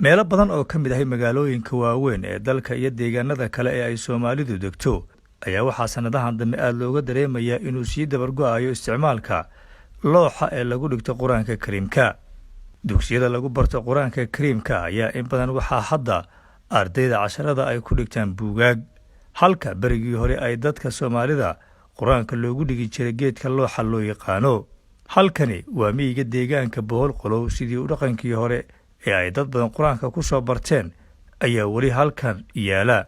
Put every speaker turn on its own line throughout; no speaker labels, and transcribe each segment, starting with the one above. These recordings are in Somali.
meelo badan oo ka mid ah magaalooyinka waaweyn ee dalka iyo deegaanada kale ee ay Soomaalidu degto ayaa waxaa sanadahan dambe aad looga dareemayaa inuu sii dabar go'ayo isticmaalka looxa ee lagu dhigto Quraanka Kariimka. dugsiyada lagu barto Quraanka Kariimka ayaa in badan waxaa hadda ardayda casharada ay ku dhigtaan buugaag, halka berigii hore ay dadka Soomaalida Quraanka loogu dhigi jiray geedka looxa loo yaqaano. halkani waa miyiga deegaanka Bohol Qolow sidii u dhaqankii hore ee ay dad badan Quraanka ku soo barteen ayaa wali halkan yaala.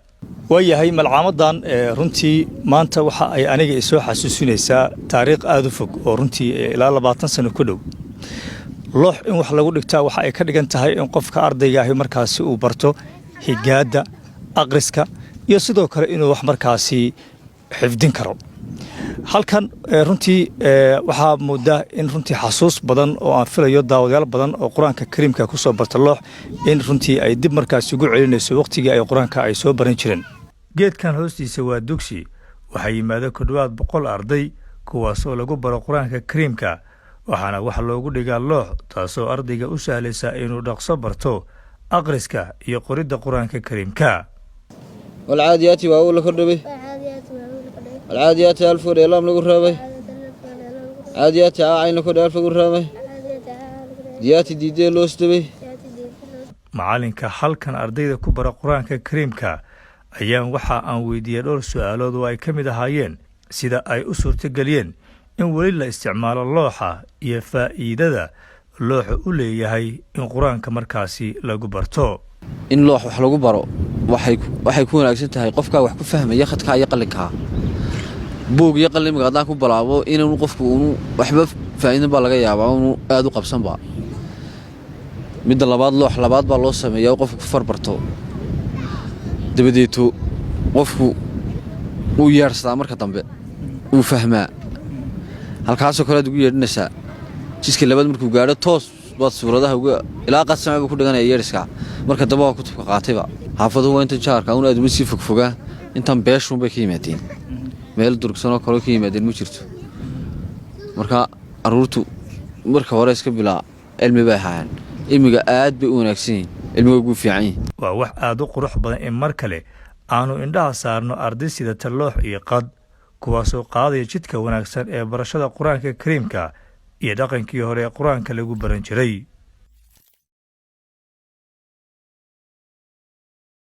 waayahay malcaamadan runtii maanta waxa ay aniga soo xasuusinaysaa taariikh aad u fog oo runtii ilaa 20 sano ku dhow. loox in wax lagu dhigtaa waxa ay ka dhigan tahay in qofka ardayga ah markaasi uu barto higaada, aqriska iyo sidoo kale inuu wax markaasi xifdin karo. halkan runtii waxa moodaa in runtii xasuus badan oo aan filayo daawadayaal badan oo Quraanka Kariimka ku soo barta loox in runtii ay dib markaasi ugu celinayso waqtigii ay Quraanka ay soo baran jireen. geedkan hoostiisa waa dugsi waxa yimaada ku dhawaad 100 arday kuwaas oo lagu baro Quraanka Kariimka waxaana wax loogu dhigaa loox taasoo ardayga u sahlaysa inuu dhaqso barto aqriska iyo qoridda Quraanka Kariimka.
والعاديات وأول كردبي العاديات ألف وريلام لقرابي عاديات عين كرد ألف قرابي ديات ديدي لوستبي
macalinka halkan ardayda ku bara Quraanka Kariimka ayaan waxa aan weydiiyay dhowr su'aalood oo ay ka mid ahaayeen sida ay u suurtageliyeen in wali la isticmaalo looxa iyo faa'iidada looxu u leeyahay in Quraanka markaasi lagu barto.
in loox wax lagu baro waxay ku wanaagsan tahay qofka wax ku fahmaya khadka iyo qalinka buug iyo qalin magaadaan ku balaabo inuu qofku uu waxba faa'iido ba laga yaabaa inuu aad u qabsan ba mid labaad loox labaad ba loo sameeyaa qofku ku farbarto dabadeeto qofku uu yeersada marka dambe uu fahmaa halkaas oo kale ugu yeedhinaysa jiska labaad markuu gaaro toos baad suuradaha uga ilaa qasam ku dhiganaya yeerska marka daba ku tubka qaatayba xaafaduhu inta jaarka uu aad u sii fogfogaa intan beeshun bay ka yimaadeen meel durugsan oo kale ka yimaadeen ma jirto marka aruurtu marka hore iska bilaa cilmi bay hayaan ilmiga aad bay u wanaagsan ilmiga ugu fiican
waa wax aad u qurux badan in mar kale aanu indhaha saarno arday sida taloox iyo qad kuwaasoo qaadaya jidka wanaagsan ee barashada Quraanka Kariimka iyo dhaqankii hore ee Quraanka lagu baran jiray.